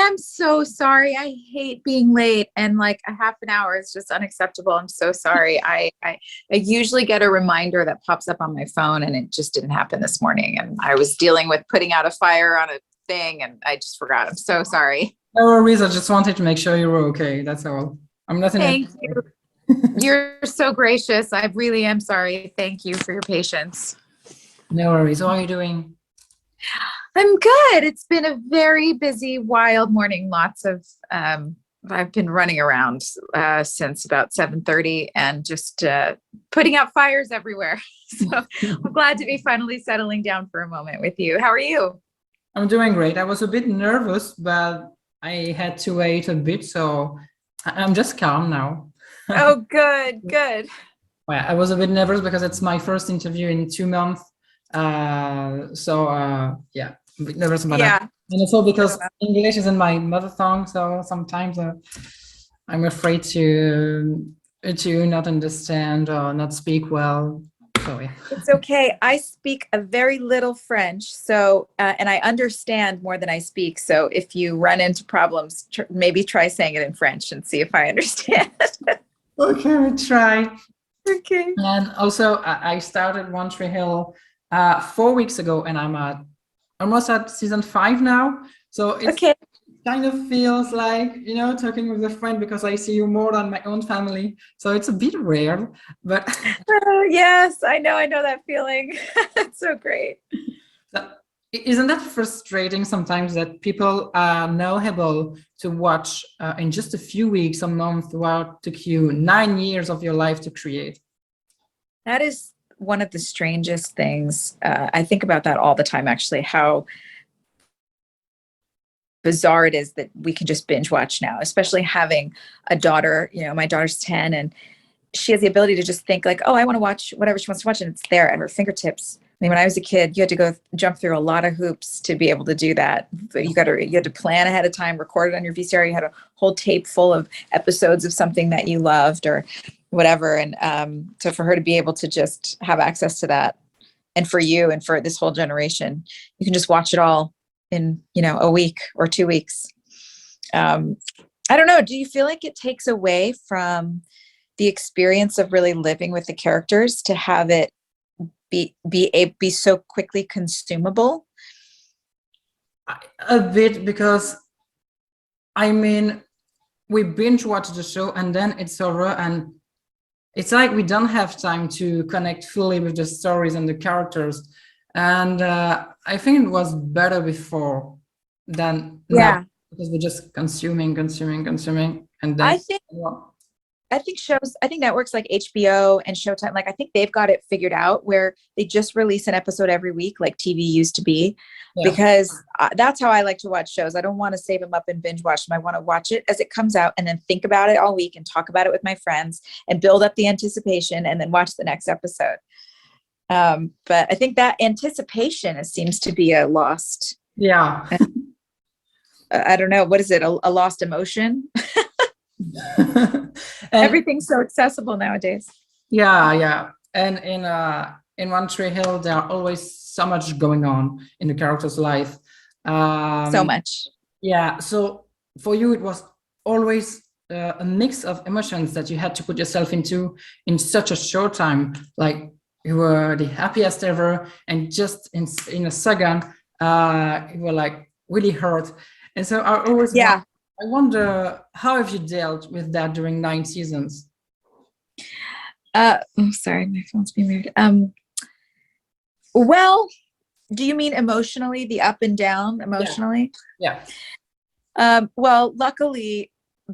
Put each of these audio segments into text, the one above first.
I'm so sorry. I hate being late, and like a half an hour is just unacceptable. I'm so sorry. I usually get a reminder that pops up on my phone, and it just didn't happen this morning. And I was dealing with putting out a fire on a thing, and I just forgot. I'm so sorry. No worries. I just wanted to make sure you were okay. That's all. I'm not in a Thank you. You're so gracious. I really am sorry. Thank you for your patience. No worries. How are you doing? I'm good. It's been a very busy, wild morning. I've been running around since about 7:30 and just putting out fires everywhere. So I'm glad to be finally settling down for a moment with you. How are you? I'm doing great. I was a bit nervous, but I had to wait a bit, so I'm just calm now. Oh, good, good. Well, I was a bit nervous because it's my first interview in 2 months. Yeah, a bit nervous about that. Yeah. And also because English isn't my mother tongue, so sometimes I'm afraid to not understand or not speak well. So yeah. It's okay. I speak a very little French, so and I understand more than I speak. So if you run into problems, maybe try saying it in French and see if I understand. Okay, we try. Okay. And also, I started One Tree Hill 4 weeks ago, and I'm almost at season 5 now. So it's Okay. kind of feels like, talking with a friend because I see you more than my own family. So it's a bit rare, but Yes, I know that feeling. It's so great. isn't that frustrating sometimes that people are now able to watch in just a few weeks, a month, what took you 9 years of your life to create? That is one of the strangest things. I think about that all the time, actually, how bizarre it is that we can just binge watch now, especially having a daughter. My daughter's 10 and she has the ability to just think like, oh, I want to watch whatever she wants to watch, and it's there at her fingertips. I mean, when I was a kid, you had to go jump through a lot of hoops to be able to do that. But you had to plan ahead of time, record it on your VCR. You had a whole tape full of episodes of something that you loved or whatever. And so for her to be able to just have access to that, and for you and for this whole generation, you can just watch it all in, a week or 2 weeks. I don't know. Do you feel like it takes away from the experience of really living with the characters to have it be so quickly consumable? A bit, because I mean, we binge watch the show and then it's over, and it's like we don't have time to connect fully with the stories and the characters. And I think it was better before than now, because we're just consuming, and then I think networks like HBO and Showtime, like I think they've got it figured out where they just release an episode every week, like TV used to be, because that's how I like to watch shows. I don't want to save them up and binge watch them. I want to watch it as it comes out and then think about it all week and talk about it with my friends and build up the anticipation and then watch the next episode. But I think that anticipation seems to be a lost. Yeah. I don't know. What is it? A lost emotion? Everything's so accessible nowadays. Yeah. And in One Tree Hill, there are always so much going on in the character's life. So much. Yeah. So for you, it was always a mix of emotions that you had to put yourself into in such a short time. Like you were the happiest ever, and just in a second, you were like really hurt. And so I always I wonder, how have you dealt with that during 9 seasons? Sorry, my phone's being weird. Well, do you mean emotionally, the up and down emotionally? Yeah. Well, luckily,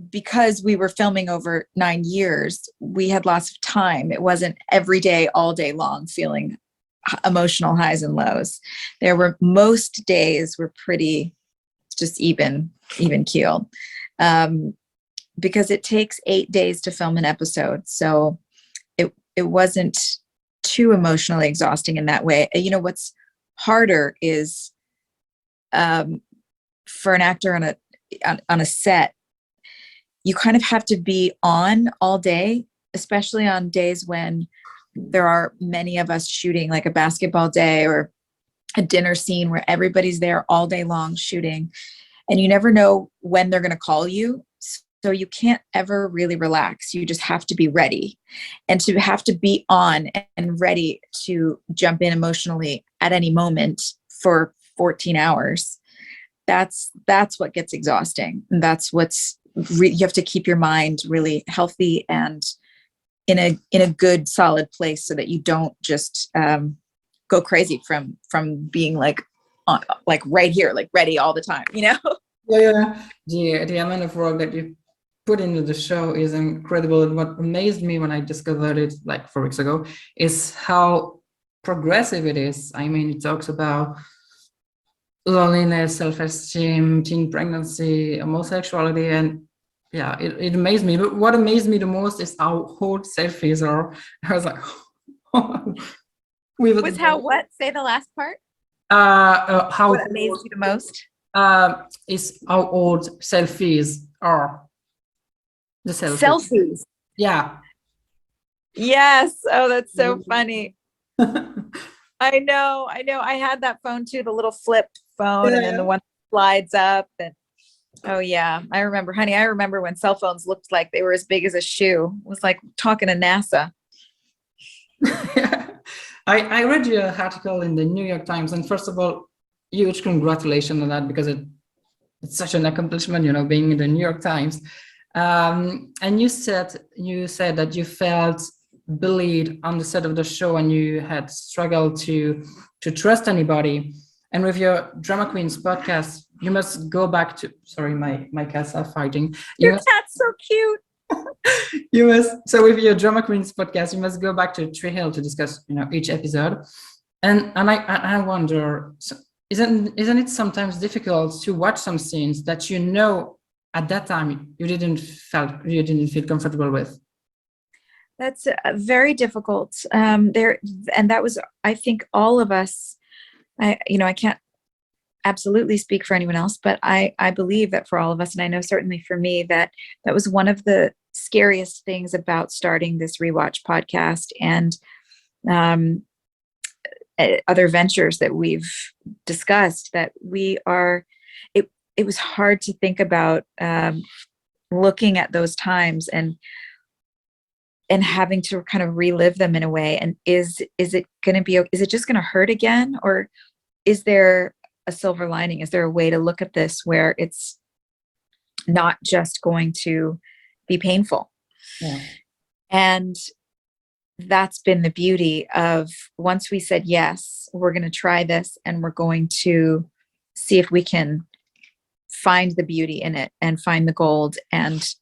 because we were filming over 9 years, we had lots of time. It wasn't every day, all day long, feeling emotional highs and lows. Most days were pretty just even keeled, because it takes 8 days to film an episode. So it wasn't too emotionally exhausting in that way. What's harder is for an actor on a set, you kind of have to be on all day, especially on days when there are many of us shooting, like a basketball day or a dinner scene where everybody's there all day long shooting. and you never know when they're going to call you. So you can't ever really relax. You just have to be ready, and to have to be on and ready to jump in emotionally at any moment for 14 hours. That's what gets exhausting. And that's you have to keep your mind really healthy and in a good solid place, so that you don't just go crazy from being like right here, like ready all the time, you know? Yeah. The amount of work that you put into the show is incredible. And what amazed me when I discovered it like 4 weeks ago is how progressive it is. I mean, it talks about loneliness, self-esteem, teen pregnancy, homosexuality, and yeah, it amazed me. But what amazed me the most is how old selfies are. I was like, Was how what? Say the last part. How what amazed you the most? Is how old selfies are. The selfies. Yeah. Yes. Oh, that's so funny. I know. I had that phone too, the little flip phone, and then the one that slides up. And oh yeah, I remember, honey. I remember when cell phones looked like they were as big as a shoe. It was like talking to NASA. I read your article in the New York Times, and first of all, huge congratulations on that, because it's such an accomplishment, being in the New York Times. And you said that you felt bullied on the set of the show, and you had struggled to trust anybody. And with your Drama Queens podcast, you must go back to. Sorry, my cats are fighting. Your cat's so cute. So with your Drama Queens podcast, you must go back to Tree Hill to discuss, each episode. And I wonder, so isn't it sometimes difficult to watch some scenes that at that time you didn't feel comfortable with? That's very difficult. And that was, I think, all of us. I can't absolutely speak for anyone else, but I believe that for all of us, and I know certainly for me, that was one of the scariest things about starting this rewatch podcast and other ventures that we've discussed, that it was hard to think about looking at those times and having to kind of relive them in a way. And is it just going to hurt again? Or is there a silver lining? Is there a way to look at this where it's not just going to be painful? Yeah. And that's been the beauty of, once we said, yes, we're going to try this, and we're going to see if we can find the beauty in it and find the gold and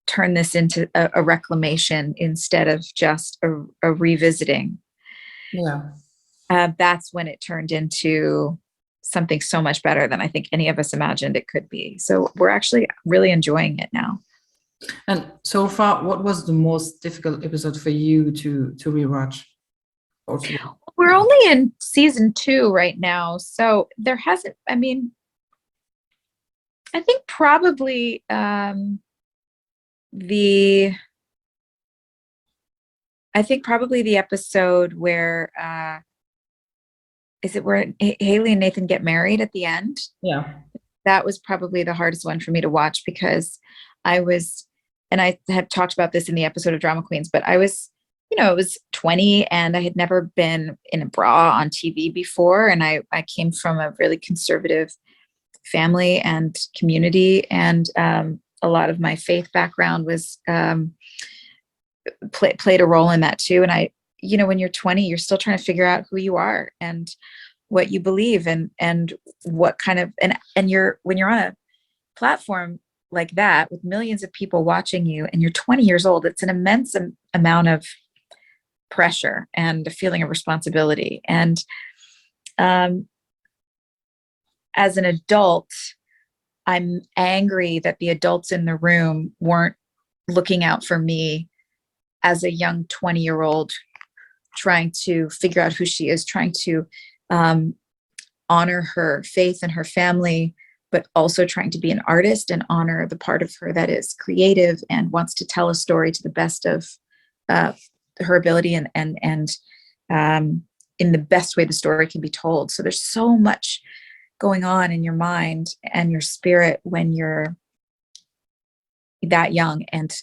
turn this into a reclamation instead of just a revisiting. Yeah. That's when it turned into something so much better than I think any of us imagined it could be. So we're actually really enjoying it now. And so far, what was the most difficult episode for you to rewatch? We're only in season 2 right now, so there hasn't. I mean, I think probably the episode where where Haley and Nathan get married at the end? Yeah. That was probably the hardest one for me to watch, because I had talked about this in the episode of Drama Queens, but I was, it was 20 and I had never been in a bra on TV before. And I came from a really conservative family and community. And a lot of my faith background was played a role in that too. And when you're 20, you're still trying to figure out who you are and what you believe and what kind of, and when you're on a platform like that with millions of people watching you and you're 20 years old, it's an immense amount of pressure and a feeling of responsibility. And as an adult, I'm angry that the adults in the room weren't looking out for me as a young 20-year-old trying to figure out who she is, trying to honor her faith and her family, but also trying to be an artist and honor the part of her that is creative and wants to tell a story to the best of her ability and in the best way the story can be told. So there's so much going on in your mind and your spirit when you're that young and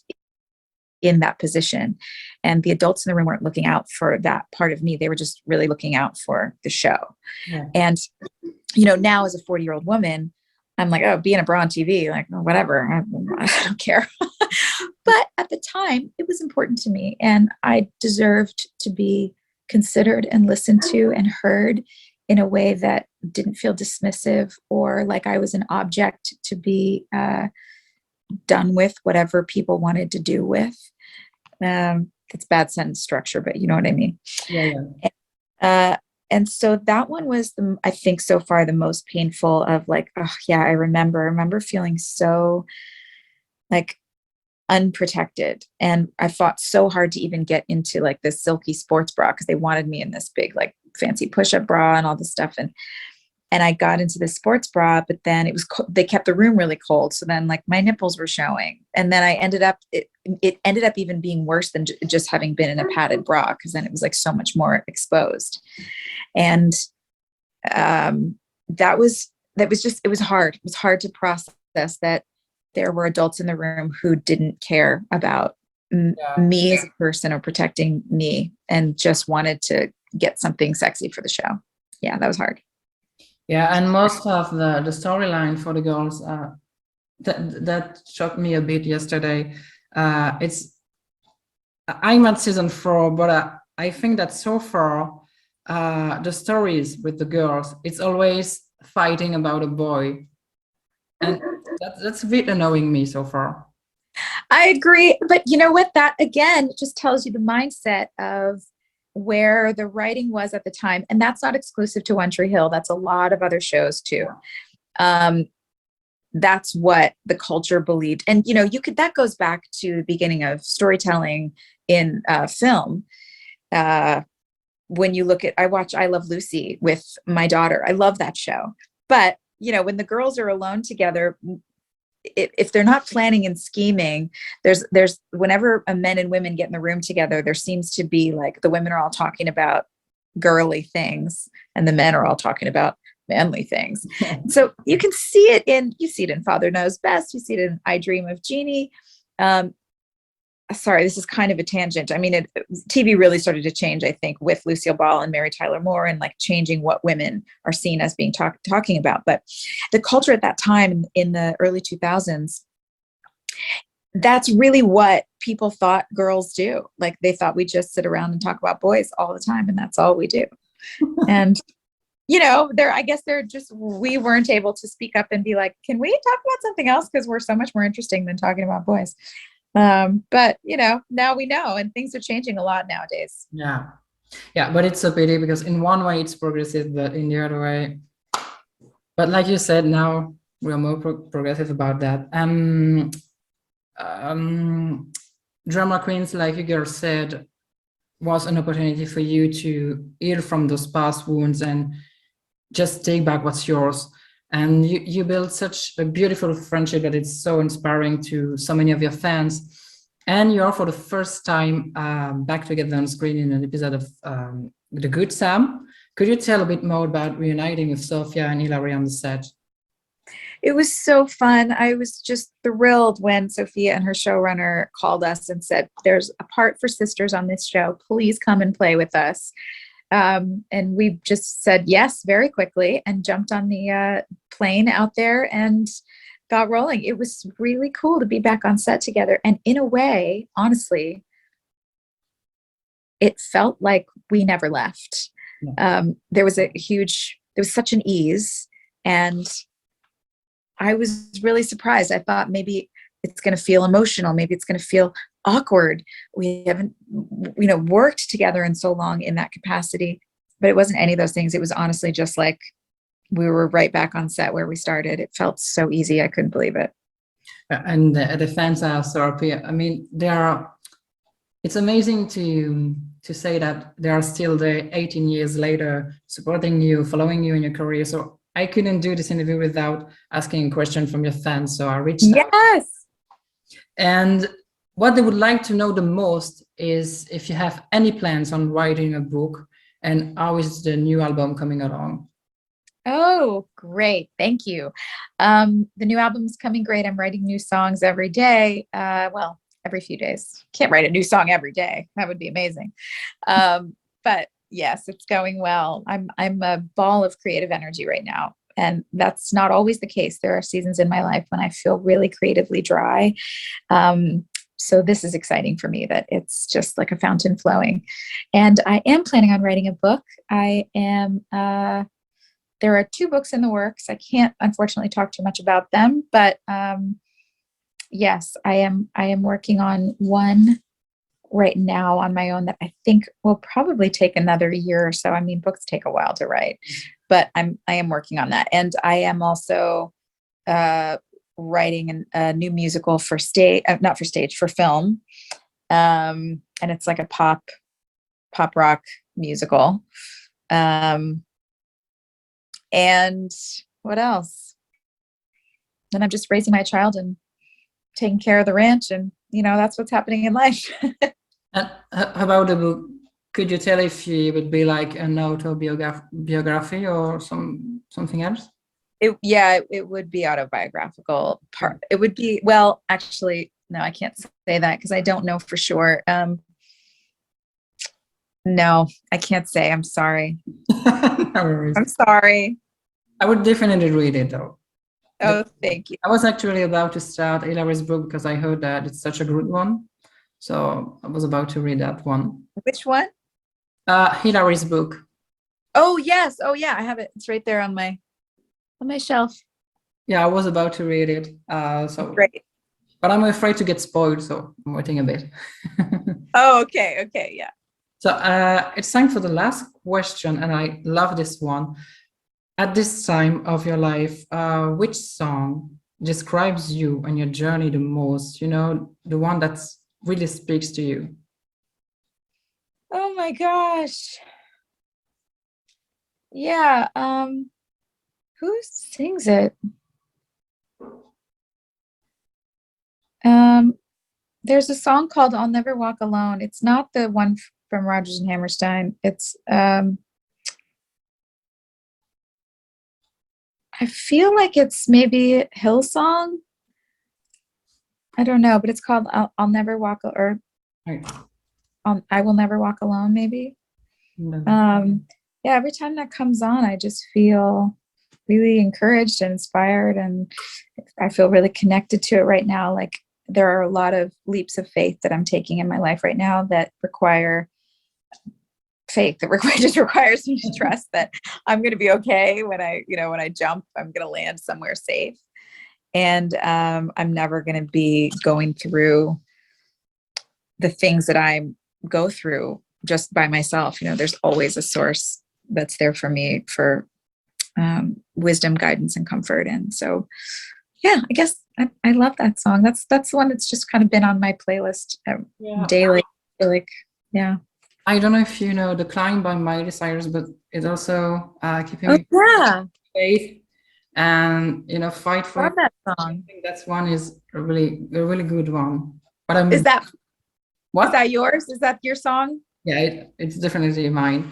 in that position. And the adults in the room weren't looking out for that part of me. They were just really looking out for the show. Yeah. And, you know, now as a 40-year-old woman, I'm like, oh, being a bra on TV, like, oh, whatever, I don't care. But at the time, it was important to me, and I deserved to be considered and listened to and heard in a way that didn't feel dismissive or like I was an object to be done with whatever people wanted to do with. It's bad sentence structure, but you know what I mean? Yeah. And so that one was I think so far the most painful of like, oh yeah, I remember feeling so like unprotected. And I fought so hard to even get into like this silky sports bra because they wanted me in this big, like fancy push-up bra and all this stuff. And I got into this sports bra, but then it was, they kept the room really cold. So then like my nipples were showing. And then I ended up, it ended up even being worse than just having been in a padded bra, because then it was like so much more exposed. And that was just, it was hard. It was hard to process that there were adults in the room who didn't care about me as a person or protecting me and just wanted to get something sexy for the show. Yeah, that was hard. Yeah, and most of the storyline for the girls that shocked me a bit yesterday. I'm at season 4, but I think that so far the stories with the girls, it's always fighting about a boy, and that's a bit annoying me so far. I agree, but you know what? That again just tells you the mindset of where the writing was at the time. And that's not exclusive to One Tree Hill. That's a lot of other shows too. That's what the culture believed. And, you know, that goes back to the beginning of storytelling in film. When you look at, I watch I Love Lucy with my daughter. I love that show. But, you know, when the girls are alone together, if they're not planning and scheming, there's whenever men and women get in the room together, there seems to be like the women are all talking about girly things and the men are all talking about manly things. So you can see it in Father Knows Best. You see it in I Dream of Jeannie. Sorry, this is kind of a tangent. I mean, TV really started to change, I think, with Lucille Ball and Mary Tyler Moore, and like changing what women are seen as being talking about. But the culture at that time in the early 2000s, that's really what people thought girls do. Like they thought we just sit around and talk about boys all the time, and that's all we do. And you know, we weren't able to speak up and be like, can we talk about something else? Because we're so much more interesting than talking about boys. But you know, now we know, and things are changing a lot nowadays. Yeah, but it's a pity because in one way it's progressive, but in the other way, but like you said, now we are more progressive about that. Drama queens, like you girls said, was an opportunity for you to heal from those past wounds and just take back what's yours. And you built such a beautiful friendship that it's so inspiring to so many of your fans. And you're for the first time back together on screen in an episode of The Good Sam. Could you tell a bit more about reuniting with Sophia and Hilarie on the set? It was so fun. I was just thrilled when Sophia and her showrunner called us and said, there's a part for sisters on this show. Please come and play with us. And we just said yes very quickly and jumped on the plane out there and got rolling. It was really cool to be back on set together. And in a way, honestly, it felt like we never left. Yeah. There was such an ease, and I was really surprised. I thought maybe it's going to feel emotional. Maybe it's going to feel awkward. We haven't, worked together in so long in that capacity, but it wasn't any of those things. It was honestly just like we were right back on set where we started. It felt so easy. I couldn't believe it. And the fans are so happy. I mean, it's amazing to say that they are still there 18 years later, supporting you, following you in your career. So I couldn't do this interview without asking a question from your fans. So I reached out. Yes. And what they would like to know the most is if you have any plans on writing a book, and how is the new album coming along? Oh, great. Thank you. The new album's coming great. I'm writing new songs every day. Well, every few days. Can't write a new song every day. That would be amazing. But yes, it's going well. I'm a ball of creative energy right now. And that's not always the case. There are seasons in my life when I feel really creatively dry. So this is exciting for me that it's just like a fountain flowing. And I am planning on writing a book. There are 2 books in the works. I can't unfortunately talk too much about them, but yes, I am working on one right now on my own that I think will probably take another year or so. I mean, books take a while to write, but I am working on that. And I am also writing a new musical for stage, not for stage, for film. And it's like a pop rock musical. And what else? Then I'm just raising my child and taking care of the ranch, and that's what's happening in life. And how about the book? Could you tell if it would be like an autobiography or something else? It would be autobiographical part. It would be, well, actually, no, I can't say that because I don't know for sure. No, I can't say. I'm sorry. No worries. I'm sorry. I would definitely read it though. Oh, thank you. I was actually about to start Hilarie's book because I heard that it's such a good one. So I was about to read that one. Which one? Hilarie's book. Oh, yes. Oh, yeah. I have it. It's right there on my shelf. Yeah, I was about to read it. So Great. but I'm afraid to get spoiled, so I'm waiting a bit. Oh, okay. Okay. Yeah. So it's time for the last question, and I love this one. At this time of your life, which song describes you and your journey the most? The one that really speaks to you. Oh my gosh. Yeah. Who sings it? There's a song called "I'll Never Walk Alone." It's not the one from Rodgers and Hammerstein. It's I feel like it's maybe Hillsong. I don't know, but it's called "I'll Never Walk" or Right. "I Will Never Walk Alone." Maybe. Yeah. Every time that comes on, I just feel really encouraged and inspired, and I feel really connected to it right now. Like there are a lot of leaps of faith that I'm taking in my life right now that require faith, that just requires me to trust that I'm going to be okay when I jump, I'm going to land somewhere safe. And I'm never going to be going through the things that I go through just by myself. There's always a source that's there for me for wisdom, guidance, and comfort. And so, yeah, I guess I love that song. That's the one that's just kind of been on my playlist daily. I feel like, yeah. I don't know if you know "The Climb" by Miley Cyrus, but it's also keeping me faith and fight for. Love that song. I think that's one is a really good one. But Is that what? Is that yours? Is that your song? Yeah, it's definitely mine.